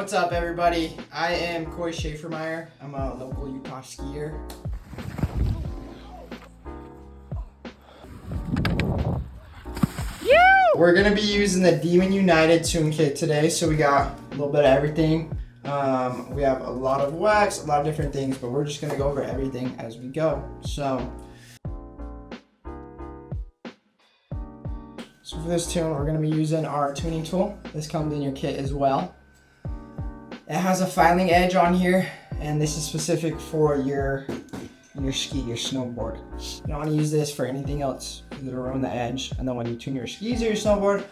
What's up, everybody? I am Corey Schaefermeyer. I'm a local Utah skier. We're gonna be using the Demon United tune kit today, so we got a little bit of everything. We have a lot of wax, a lot of different things, but we're just gonna go over everything as we go. So for this tune, we're gonna be using our tuning tool. This comes in your kit as well. It has a filing edge on here, and this is specific for your ski, your snowboard. You don't want to use this for anything else because it'll ruin the edge, and then when you tune your skis or your snowboard,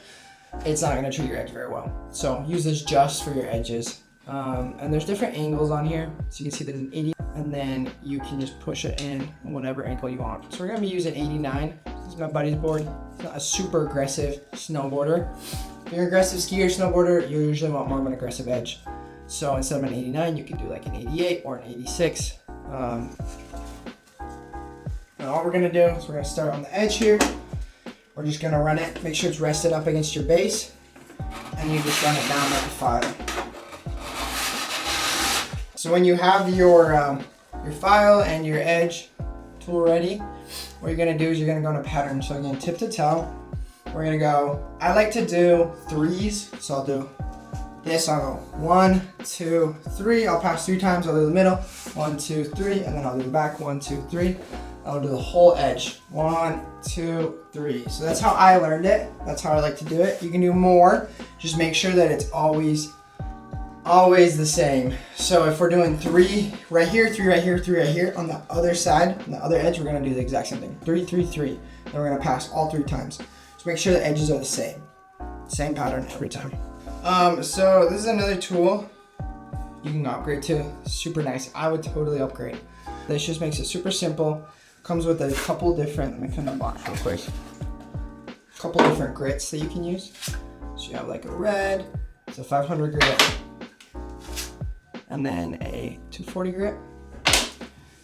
it's not going to treat your edge very well. So use this just for your edges. And there's different angles on here, so you can see there's an 80, and then you can just push it in whatever angle you want. So we're going to be using 89. This is my buddy's board. He's not a super aggressive snowboarder. If you're an aggressive skier or snowboarder, you usually want more of an aggressive edge. So instead of an 89, you can do like an 88 or an 86. And all we're gonna do is we're gonna start on the edge here. We're just gonna run it, make sure it's rested up against your base, and you just run it down like a file. So when you have your file and your edge tool ready, what you're gonna do is you're gonna go into pattern. So again, tip to toe, we're gonna go, I like to do threes, so I'll do this, I'll go 1, 2, 3. I'll pass 3 times, I'll do the middle, 1, 2, 3, and then I'll do the back, 1, 2, 3. I'll do the whole edge, 1, 2, 3. So that's how I learned it. That's how I like to do it. You can do more. Just make sure that it's always the same. So if we're doing 3 right here, 3 right here, 3 right here, on the other side, on the other edge, we're gonna do the exact same thing. 3, 3, 3. Then we're gonna pass all 3 times. So make sure the edges are the same. Same pattern every time. So this is another tool you can upgrade to. Super nice. I would totally upgrade. This just makes it super simple. Comes with a couple different, let me kind of box real quick. A couple different grits that you can use. So you have like a red, it's a 500 grit, and then a 240 grit.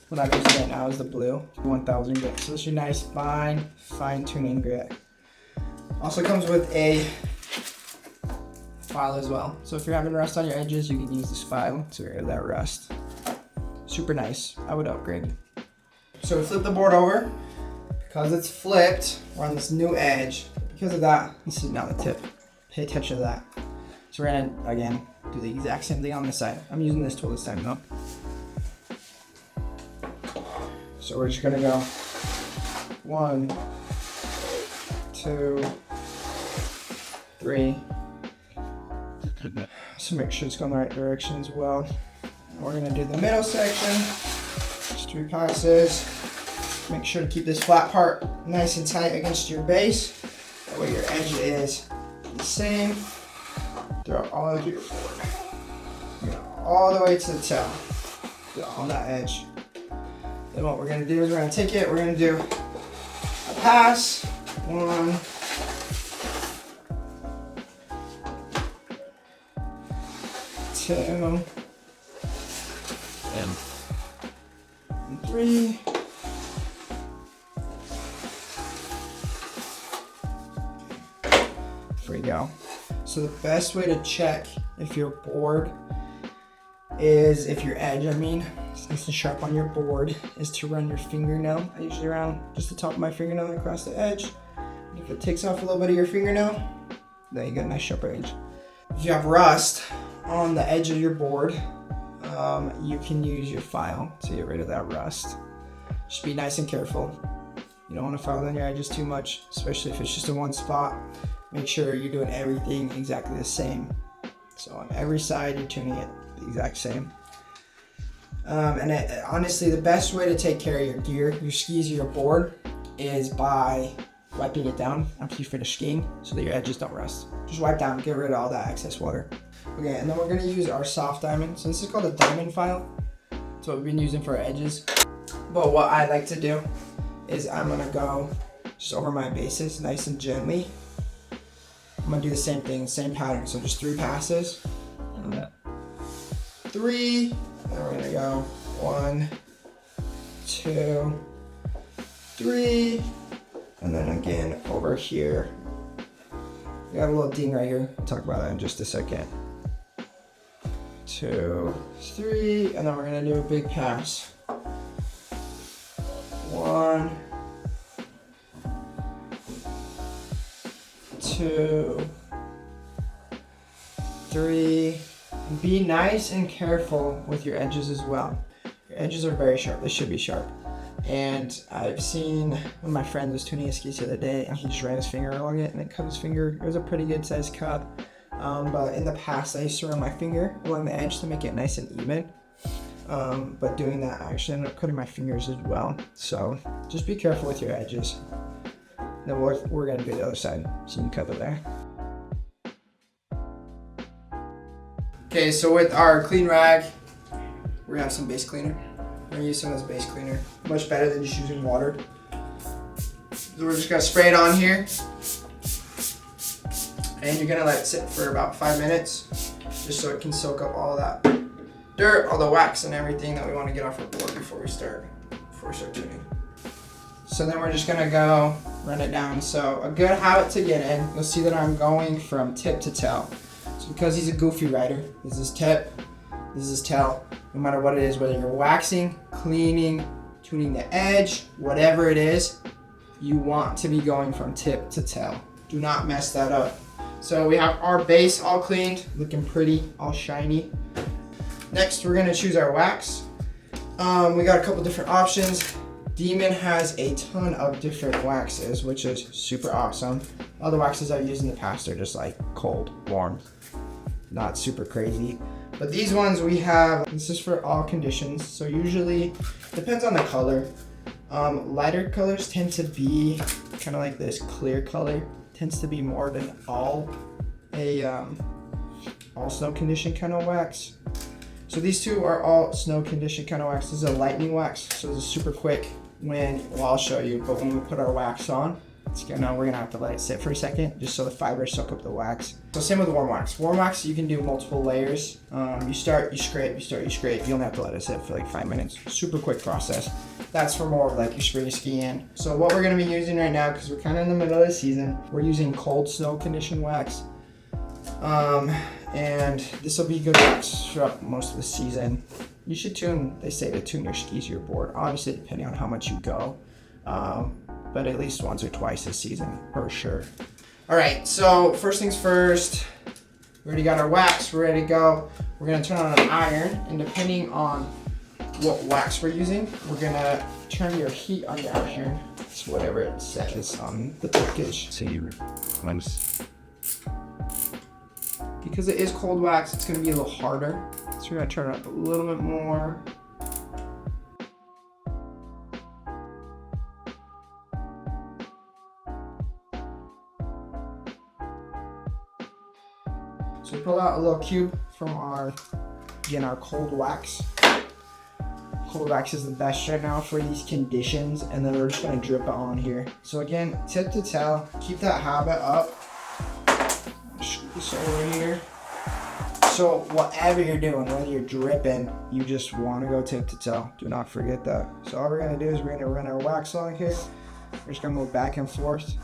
What I'm using right now is the blue 1000 grit. So this is your nice fine tuning grit. Also comes with a file as well. So if you're having rust on your edges, you can use this file to get rid of that rust. Super nice. I would upgrade. So we flip the board over. Because it's flipped, we're on this new edge. Because of that, this is now the tip. Pay attention to that. So we're gonna, again, do the exact same thing on this side. I'm using this tool this time though. So we're just gonna go 1, 2, 3. So make sure it's going the right direction as well. We're gonna do the middle section, just 3 passes. Make sure to keep this flat part nice and tight against your base. That way your edge is the same throughout all of your board. All the way to the toe, on that edge. Then what we're gonna do is we're gonna take it, we're gonna do a pass, 1, 2, and 3. There we go. So the best way to check if your board is, if your edge, is nice and sharp on your board, is to run your fingernail. I usually run just the top of my fingernail across the edge. And if it takes off a little bit of your fingernail, then you get a nice sharp edge. If you have rust on the edge of your board, you can use your file to get rid of that rust. Just be nice and careful. You don't want to file on your edges too much, especially if it's just in one spot. Make sure you're doing everything exactly the same. So on every side, you're tuning it the exact same. Honestly, the best way to take care of your gear, your skis or your board, is by wiping it down after you finish skiing so that your edges don't rust. Just wipe down, get rid of all that excess water. Okay, and then we're gonna use our soft diamond. So this is called a diamond file. That's what we've been using for our edges. But what I like to do is I'm gonna go just over my bases nice and gently. I'm gonna do the same thing, same pattern. So just 3 passes. 3, and we're gonna go 1, 2, 3, and then again over here. We got a little ding right here. I'll talk about that in just a second. 2, 3, and then we're gonna do a big pass. 1, 2, 3. Be nice and careful with your edges as well. Your edges are very sharp. They should be sharp. And I've seen one of my friends was tuning his skis the other day, and he just ran his finger along it, and it cut his finger. It was a pretty good sized cut. But in the past, I used to run my finger along the edge to make it nice and even. But doing that, I actually ended up cutting my fingers as well. So just be careful with your edges. Then we're gonna do the other side, so you can cover there. Okay, so with our clean rag, we're gonna have some base cleaner. We're gonna use some of this base cleaner. Much better than just using water. So we're just gonna spray it on here. And you're gonna let it sit for about 5 minutes, just so it can soak up all that dirt, all the wax and everything that we wanna get off our board before we start tuning. So then we're just gonna go run it down. So a good habit to get in, you'll see that I'm going from tip to tail. So because he's a goofy rider, this is tip, this is tail. No matter what it is, whether you're waxing, cleaning, tuning the edge, whatever it is, you want to be going from tip to tail. Do not mess that up. So we have our base all cleaned, looking pretty, all shiny. Next, we're gonna choose our wax. We got a couple different options. Demon has a ton of different waxes, which is super awesome. All the waxes I've used in the past are just like cold, warm, not super crazy. But these ones we have, this is for all conditions. So usually, depends on the color. Lighter colors tend to be kind of like this clear color. Tends to be more of an all snow condition kind of wax. So these two are all snow condition kind of wax. This is a lightning wax, so this is super quick well, I'll show you, but when we put our wax on, we're gonna have to let it sit for a second, just so the fibers soak up the wax. So same with warm wax. Warm wax, you can do multiple layers. You start, you scrape, you start, you scrape. You only have to let it sit for like 5 minutes. Super quick process. That's for more of like your spring skiing. So what we're gonna be using right now, because we're kind of in the middle of the season, we're using cold snow condition wax. And this will be good wax throughout most of the season. You should tune, they say to tune your skis to your board, obviously depending on how much you go, but at least once or twice this season, for sure. All right, so first things first, we already got our wax, we're ready to go. We're gonna turn on an iron, and depending on what wax we're using, we're gonna turn your heat on the iron. It's whatever it says on the package. So you once. Because it is cold wax, it's gonna be a little harder. So we're gonna turn it up a little bit more. So we pull out a little cube from our cold wax. Cold wax is the best right now for these conditions, and then we're just gonna drip it on here. So again, tip to tail, keep that habit up. Scoop this over here. So whatever you're doing, whether you're dripping, you just want to go tip to tail. Do not forget that. So all we're gonna do is we're gonna run our wax along here. We're just gonna move back and forth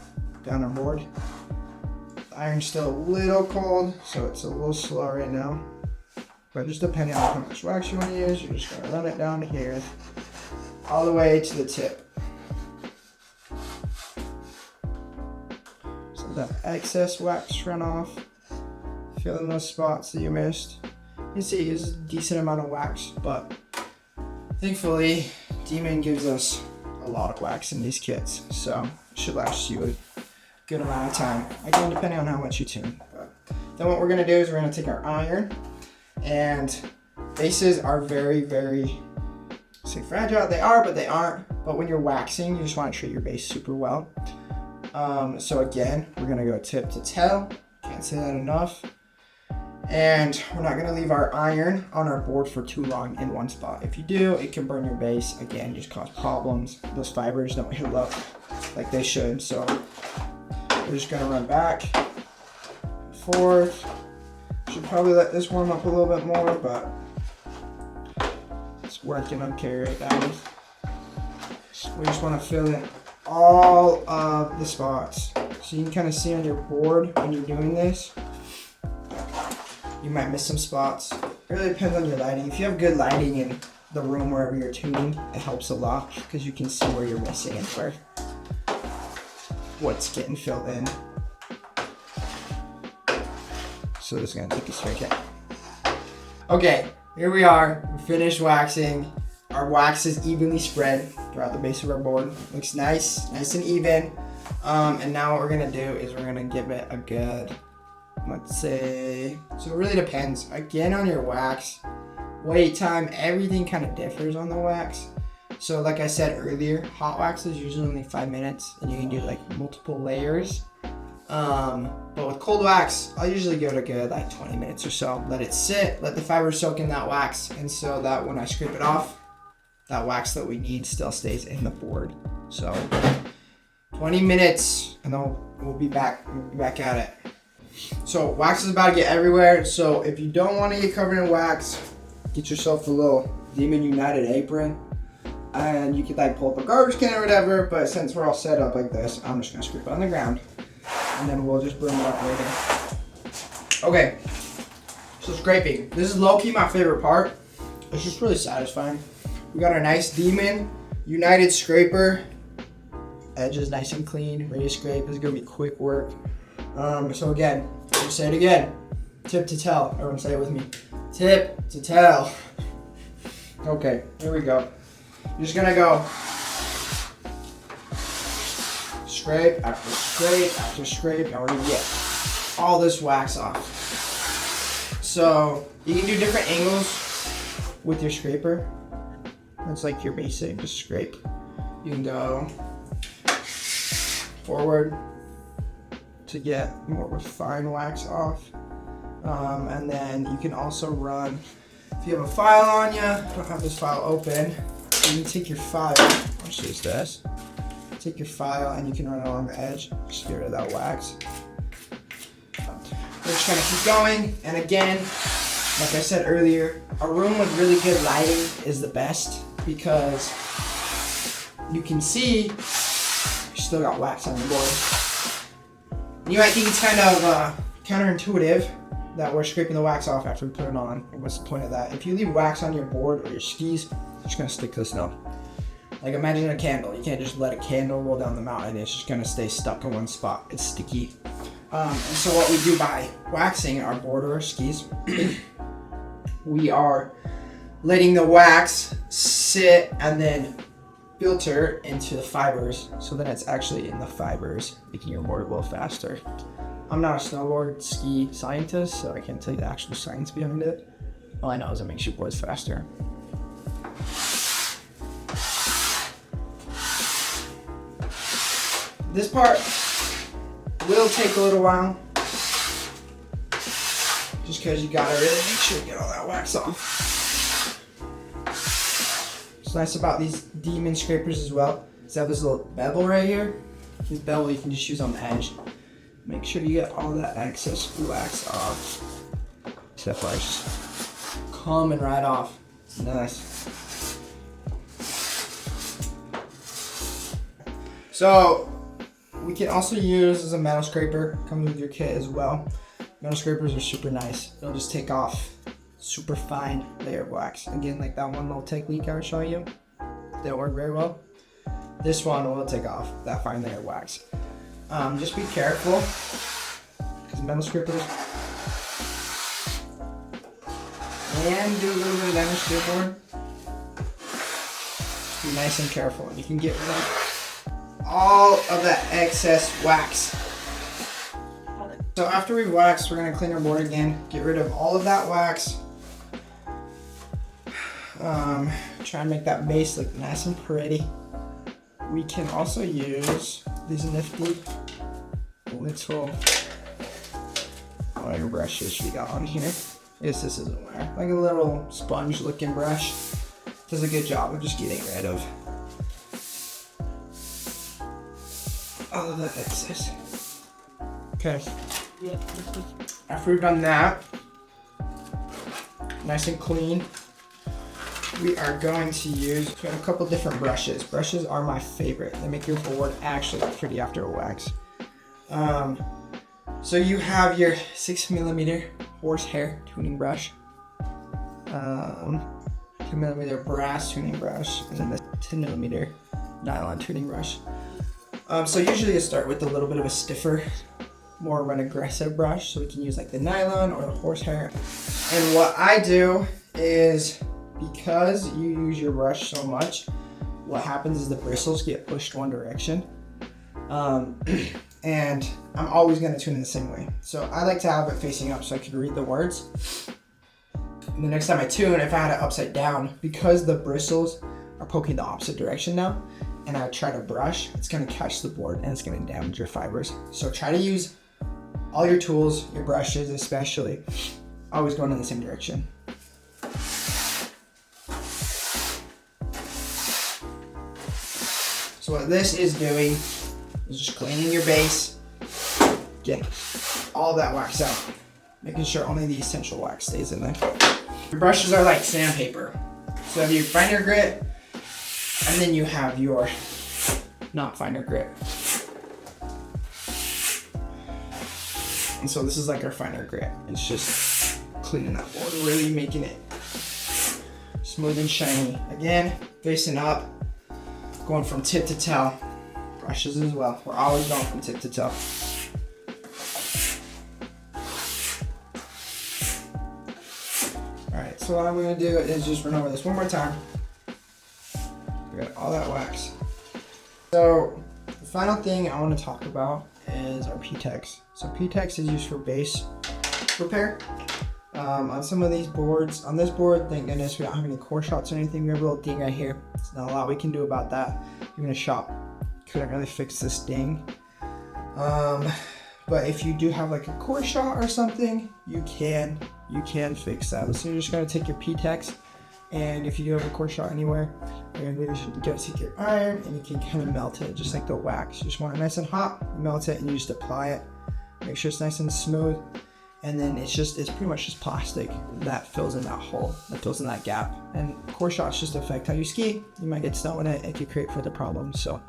down our board. The iron's still a little cold, so it's a little slow right now. But just depending on how much wax you want to use, you're just gonna run it down here, all the way to the tip. So that excess wax run off. Fill in those spots that you missed. You can see it's a decent amount of wax, but thankfully, Demon gives us a lot of wax in these kits, so it should last you a good amount of time. Again, depending on how much you tune. But then what we're gonna do is we're gonna take our iron, and bases are very, very, say fragile. They are, but they aren't. But when you're waxing, you just wanna treat your base super well. So again, we're gonna go tip to tail. Can't say that enough. And we're not gonna leave our iron on our board for too long in one spot. If you do, it can burn your base. Again, just cause problems. Those fibers don't heal up like they should. So we're just gonna run back, forth. Should probably let this warm up a little bit more, but it's working okay right now. We just wanna fill in all of the spots. So you can kind of see on your board when you're doing this. You might miss some spots. It really depends on your lighting. If you have good lighting in the room wherever you're tuning, it helps a lot because you can see where you're missing and what's getting filled in. So this is gonna take a second. Okay, here we are. We finished waxing. Our wax is evenly spread throughout the base of our board. Looks nice and even. And now what we're gonna do is we're gonna give it a good, let's say, so it really depends. Again, on your wax, wait time, everything kind of differs on the wax. So like I said earlier, hot wax is usually only 5 minutes and you can do like multiple layers. But with cold wax, I'll usually give it a good like 20 minutes or so. Let it sit, let the fibers soak in that wax, and so that when I scrape it off, that wax that we need still stays in the board. So 20 minutes and then we'll be back at it. So wax is about to get everywhere. So if you don't want to get covered in wax, get yourself a little Demon United apron and you could like pull up a garbage can or whatever, but since we're all set up like this, I'm just gonna scrape it on the ground and then we'll just broom it up later. Okay, so scraping. This is low-key my favorite part. It's just really satisfying. We got our nice Demon United scraper. Edge is nice and clean, ready to scrape. This is gonna be quick work. So again, I'll say it again. Tip to tail. Everyone say it with me. Tip to tail. Okay, here we go. You're just gonna go scrape after scrape after scrape, and we're gonna get all this wax off. So you can do different angles with your scraper. That's like your basic, just scrape. You can go forward to get more refined wax off. And then you can also run, if you have a file on you, I don't have this file open, you can take your file, I'll show you this. Take your file and you can run along the edge, just get rid of that wax. We're just gonna keep going, and again, like I said earlier, a room with really good lighting is the best because you can see you still got wax on the board. You might think it's kind of counterintuitive that we're scraping the wax off after we put it on. What's the point of that? If you leave wax on your board or your skis, it's just gonna stick to the snow. Like imagine a candle. You can't just let a candle roll down the mountain. It's just gonna stay stuck in one spot. It's sticky. And so what we do by waxing our board or our skis, we are letting the wax sit and then filter into the fibers so that it's actually in the fibers, making your board a little faster. I'm not a snowboard ski scientist, so I can't tell you the actual science behind it. All I know is it makes your boards faster. This part will take a little while, just because you gotta really make sure you get all that wax off. What's nice about these Demon scrapers as well is they have this little bevel right here. This bevel you can just use on the edge. Make sure you get all that excess wax off. Stuff like just coming right off. It's nice. So we can also use as a metal scraper, comes with your kit as well. Metal scrapers are super nice. They'll just take off super fine layer of wax. Again, like that one little technique I was showing you, didn't work very well. This one will take off that fine layer of wax. Just be careful, because metal scrapers can do a little bit of damage to your board. Just be nice and careful, and you can get rid of all of that excess wax. So after we've waxed, we're gonna clean our board again, get rid of all of that wax. Try and make that base look nice and pretty. We can also use these nifty little wire brushes we got on here. I guess this isn't wire. Like a little sponge looking brush. Does a good job of just getting rid of all of that excess. Okay. After we've done that, nice and clean, we are going to use a couple different brushes. Brushes are my favorite. They make your board actually look pretty after a wax. So you have your 6mm horsehair tuning brush. 2mm brass tuning brush, and then the 10mm nylon tuning brush. So usually you start with a little bit of a stiffer, more of an aggressive brush, so we can use like the nylon or the horsehair. And what I do is, because you use your brush so much, what happens is the bristles get pushed one direction. And I'm always going to tune it the same way. So I like to have it facing up so I can read the words. And the next time I tune, if I had it upside down, because the bristles are poking the opposite direction now, and I try to brush, it's going to catch the board and it's going to damage your fibers. So try to use all your tools, your brushes especially, always going in the same direction. So what this is doing is just cleaning your base, getting all that wax out, making sure only the essential wax stays in there. Your brushes are like sandpaper. So you have your finer grit, and then you have your not finer grit. And so this is like our finer grit. It's just cleaning that board, really making it smooth and shiny. Again, facing up, going from tip to tail. Brushes as well. We're always going from tip to toe. Alright, so what I'm going to do is just run over this one more time. We got all that wax. So the final thing I want to talk about is our P-Tex. So P-Tex is used for base repair. On some of these boards, on this board, thank goodness we don't have any core shots or anything. We have a little ding right here. There's not a lot we can do about that. Even a shop couldn't really fix this ding. But if you do have like a core shot or something, you can fix that. So you're just gonna take your P-Tex, and if you do have a core shot anywhere, you're gonna go take your iron and you can kind of melt it just like the wax. You just want it nice and hot, you melt it, and you just apply it. Make sure it's nice and smooth. And then it's pretty much just plastic that fills in that hole, that fills in that gap. And core shots just affect how you ski. You might get snow in it, it could create further problems. So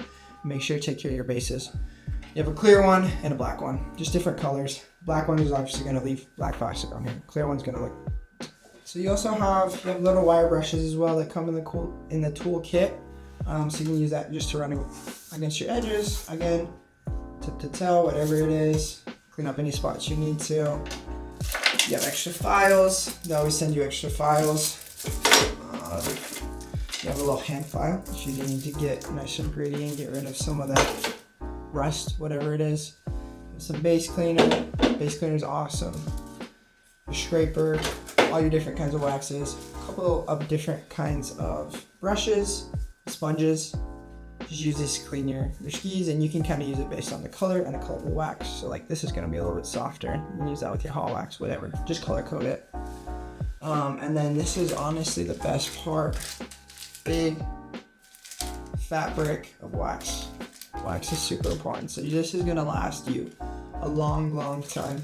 make sure you take care of your bases. You have a clear one and a black one, just different colors. Black one is obviously gonna leave black plastic on here. Clear one's gonna look. So you also have little wire brushes as well that come in the tool kit. So you can use that just to run against your edges. Again, tip to tail, whatever it is. Clean up any spots you need to. You have extra files. They always send you extra files. You have a little hand file if you need to get nice and gritty and get rid of some of that rust, whatever it is. Some base cleaner. Base cleaner is awesome. Your scraper, all your different kinds of waxes. A couple of different kinds of brushes, sponges. Just use this to clean your skis, and you can kind of use it based on the color and the color of the wax. So like this is going to be a little bit softer. You can use that with your hot wax, whatever. Just color code it. And then this is honestly the best part. Big fat brick of wax. Wax is super important. So this is going to last you a long, long time.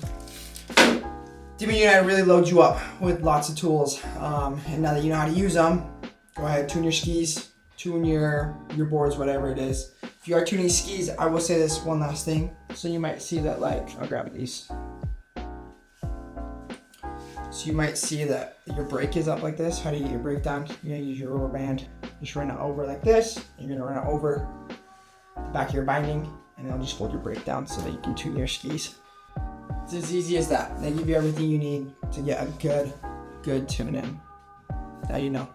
Timmy and I really load you up with lots of tools. And now that you know how to use them, go ahead, tune your skis. Tune your boards, whatever it is. If you are tuning skis, I will say this one last thing. So you might see that, like, I'll grab these. So you might see that your brake is up like this. How do you get your brake down? You're gonna use your rubber band. Just run it over like this. You're gonna run it over the back of your binding, and it'll just hold your brake down so that you can tune your skis. It's as easy as that. They give you everything you need to get a good tune in. Now you know.